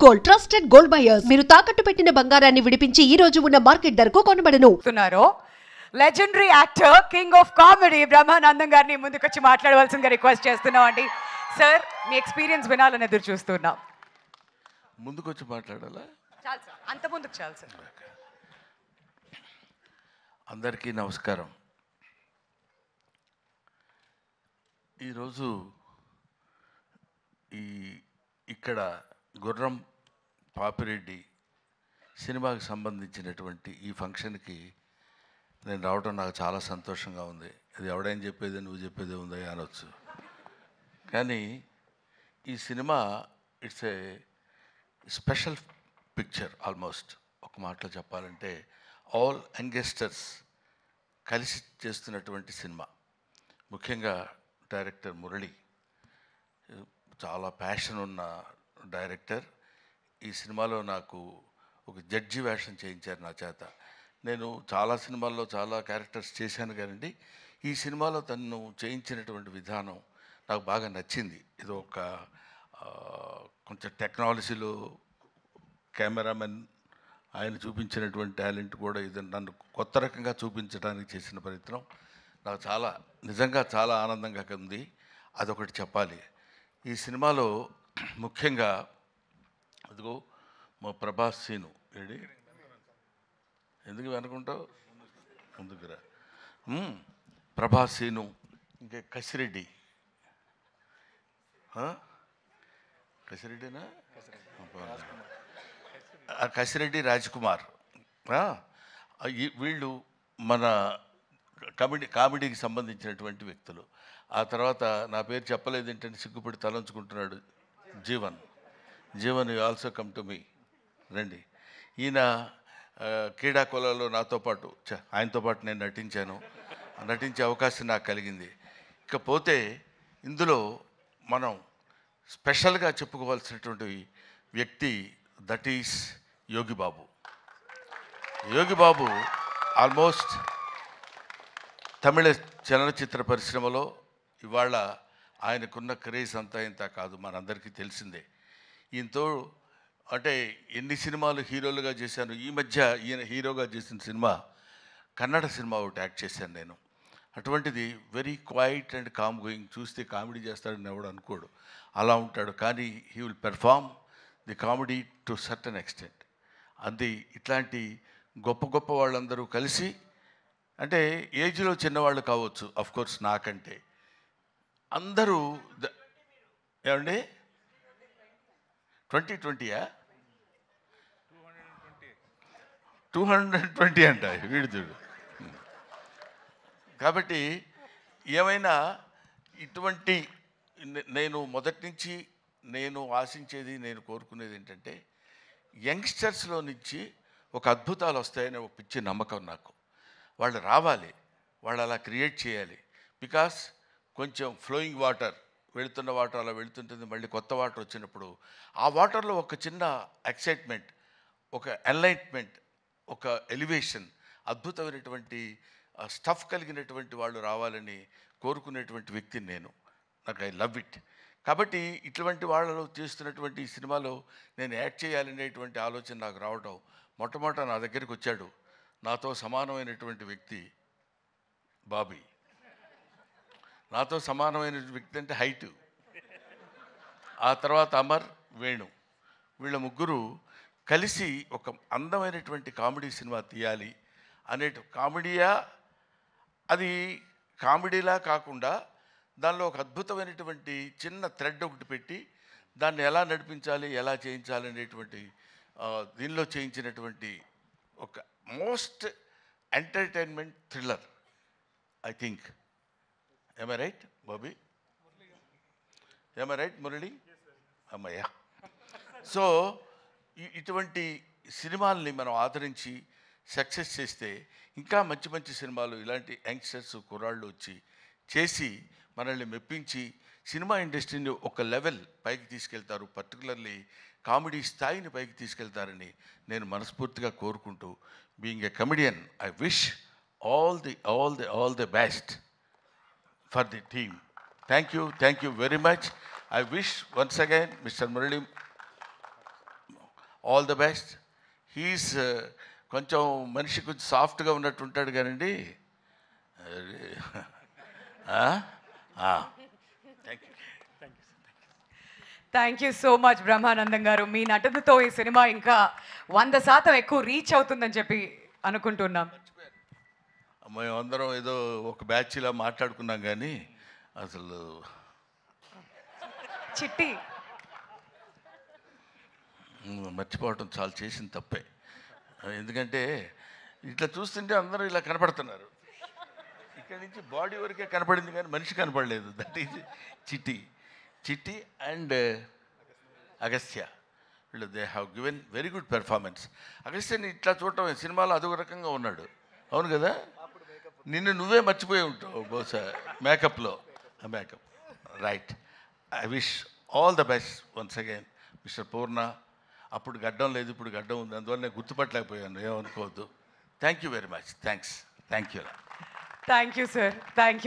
Gold trusted gold buyers. మీరు తాకట్టు పెట్టిన బంగారాన్ని విడిపించి ఈ రోజు ఉన్న మార్కెట్ ధరకు కొనబడను. Legendary actor king of comedy Brahmanandam గారిని ముందుకొచ్చి మాట్లాడవలసిందిగా రిక్వెస్ట్ చేస్తున్నాం అండి. సార్, మీ ఎక్స్పీరియన్స్ వినాలని ఎదురు చూస్తున్నాం. ముందుకొచ్చి మాట్లాడాలా? చాలు సార్, అంత ముందుకు చాలు సార్. అందరికీ నమస్కారం. ఈరోజు ఇక్కడ గుర్రం పాపిరెడ్డి సినిమాకి సంబంధించినటువంటి ఈ ఫంక్షన్కి నేను రావడం నాకు చాలా సంతోషంగా ఉంది. అది ఎవడైనా చెప్పేది నువ్వు చెప్పేదే ఉంది అనొచ్చు, కానీ ఈ cinema it's a special picture. Almost ఒక మాటలో చెప్పాలంటే ఆల్ యంగస్టర్స్ కలిసి చేస్తున్నటువంటి సినిమా. ముఖ్యంగా డైరెక్టర్ మురళి చాలా ప్యాషన్ ఉన్న డైరెక్టర్. ఈ సినిమాలో నాకు ఒక జడ్జి వేషం చేయించారు నా చేత. నేను చాలా సినిమాల్లో చాలా క్యారెక్టర్స్ చేశాను కానండి, ఈ సినిమాలో తను చేయించినటువంటి విధానం నాకు బాగా నచ్చింది. ఇది ఒక కొంచెం టెక్నాలజీలో కెమెరామెన్ ఆయన చూపించినటువంటి టాలెంట్ కూడా ఇది నన్ను కొత్త రకంగా చూపించడానికి చేసిన ప్రయత్నం నాకు చాలా నిజంగా చాలా ఆనందంగా ఉంది. అదొకటి చెప్పాలి. ఈ సినిమాలో ముఖ్యంగా అదిగో మా ప్రభాస్ సీను ఏడి ఎందుకు అనుకుంటావు ముందుకురా, ప్రభాస్ సీను, ఇంకా కసిరెడ్డి, కసిరెడ్డినా కసిరెడ్డి రాజ్కుమార్, వీళ్ళు మన కామెడీకి సంబంధించినటువంటి వ్యక్తులు. ఆ తర్వాత నా పేరు చెప్పలేదు ఏంటంటే సిగ్గుపడి తలంచుకుంటున్నాడు Jeevan. You also come to me, రండి. ఈయన క్రీడా కులాల్లో నాతో పాటు ఆయనతో పాటు నేను నటించే అవకాశం నాకు కలిగింది. ఇకపోతే ఇందులో మనం స్పెషల్గా చెప్పుకోవాల్సినటువంటి వ్యక్తి that is Yogi Babu. Yogi Babu almost Tamil చలనచిత్ర పరిశ్రమలో ఇవాళ ఆయనకున్న క్రేజ్ అంతా ఇంత కాదు, మనందరికీ తెలిసిందే. ఈయనతో అంటే ఎన్ని సినిమాలు హీరోలుగా చేశాను. ఈ మధ్య ఈయన హీరోగా చేసిన సినిమా కన్నడ సినిమా ఒకటి యాక్ట్ చేశాను నేను. అటువంటిది very quiet and calm going. చూస్తే కామెడీ చేస్తాడని ఎవడు అనుకోడు, అలా ఉంటాడు. కానీ he will perform the comedy to certain extent. అది ఇట్లాంటి గొప్ప గొప్ప వాళ్ళందరూ కలిసి, అంటే ఏజ్లో చిన్నవాళ్ళు కావచ్చు అఫ్కోర్స్ నాకంటే, అందరూ ఏమండి 2020 220 అంట వీడిదుడు. కాబట్టి ఏమైనా ఇటువంటి నేను మొదటి నుంచి నేను ఆశించేది, నేను కోరుకునేది ఏంటంటే యంగ్స్టర్స్లో నుంచి ఒక అద్భుతాలు వస్తాయనే ఒక పిచ్చి నమ్మకం నాకు. వాళ్ళు రావాలి, వాళ్ళు అలా క్రియేట్ చేయాలి. బికాస్ కొంచెం ఫ్లోయింగ్ వాటర్, వెళుతున్న వాటర్ అలా వెళుతుంటుంది, మళ్ళీ కొత్త వాటర్ వచ్చినప్పుడు ఆ వాటర్లో ఒక చిన్న ఎక్సైట్మెంట్, ఒక ఎన్లైట్మెంట్, ఒక ఎలివేషన్, అద్భుతమైనటువంటి స్టఫ్ కలిగినటువంటి వాళ్ళు రావాలని కోరుకునేటువంటి వ్యక్తిని నేను. నాకు ఐ లవ్ ఇట్. కాబట్టి ఇటువంటి వాళ్ళలో చేస్తున్నటువంటి ఈ సినిమాలో నేను యాక్ట్ చేయాలనేటువంటి ఆలోచన నాకు రావడం, మొట్టమొదట నా దగ్గరికి వచ్చాడు నాతో సమానమైనటువంటి వ్యక్తి బాబీ. నాతో సమానమైన వ్యక్తి అంటే హైటు. ఆ తర్వాత అమర్, వేణు, వీళ్ళ ముగ్గురు కలిసి ఒక అందమైనటువంటి కామెడీ సినిమా తీయాలి అనే కామెడీయా, అది కామెడీలా కాకుండా దానిలో ఒక అద్భుతమైనటువంటి చిన్న థ్రెడ్ ఒకటి పెట్టి దాన్ని ఎలా నడిపించాలి, ఎలా చేయించాలి అనేటువంటి దీనిలో చేయించినటువంటి ఒక most entertainment thriller I think. Am I right, Bobby? Am I right, Murali? అమ్మయ్య. సో ఇటువంటి సినిమాల్ని మనం ఆదరించి సక్సెస్ చేస్తే ఇంకా మంచి మంచి సినిమాలు ఇలాంటి యంగ్స్టర్స్ కుర్రాళ్ళు వచ్చి చేసి మనల్ని మెప్పించి సినిమా ఇండస్ట్రీని ఒక లెవెల్ పైకి తీసుకెళ్తారు, పర్టికులర్లీ కామెడీ స్థాయిని పైకి తీసుకెళ్తారని నేను మనస్ఫూర్తిగా కోరుకుంటూ, being a comedian I wish all the best for the team. Thank you very much. I wish once again Mr. Murali all the best. He's కొంచెం మనిషి కొంచెం సాఫ్ట్గా ఉన్నట్టు ఉంటాడు కానండి. Thank you. Thank you so much Brahmanandam గారు. మీ నటనతో ఈ సినిమా ఇంకా 100% ఎక్కువ రీచ్ అవుతుందని చెప్పి అనుకుంటున్నాం. మేమందరం ఏదో ఒక బ్యాచ్లా మాట్లాడుకున్నాం కానీ అసలు చిట్టి మర్చిపోవటం చాలా చేసిన తప్పే. ఎందుకంటే ఇట్లా చూస్తుంటే అందరూ ఇలా కనపడుతున్నారు. ఇక్కడి నుంచి బాడీ వరకే కనపడింది కానీ మనిషి కనపడలేదు. That is Chitti and Agastya. వీళ్ళు they have given very good performance. అగస్త్యని ఇట్లా చూడటం సినిమాలో అదొక రకంగా ఉన్నాడు. అవును కదా, నిన్ను నువ్వే మర్చిపోయి ఉంటావు బహుశా మేకప్లో. Makeup right. I wish all the best once again mister Poorna. అప్పుడు గడ్డం లేదు, ఇప్పుడు గడ్డం ఉంది, అందువల్ల నేను గుర్తుపట్టలేకపోయాను, ఏమనుకోవద్దు. Thank you very much. Thanks. Thank you. Thank you sir. Thank you.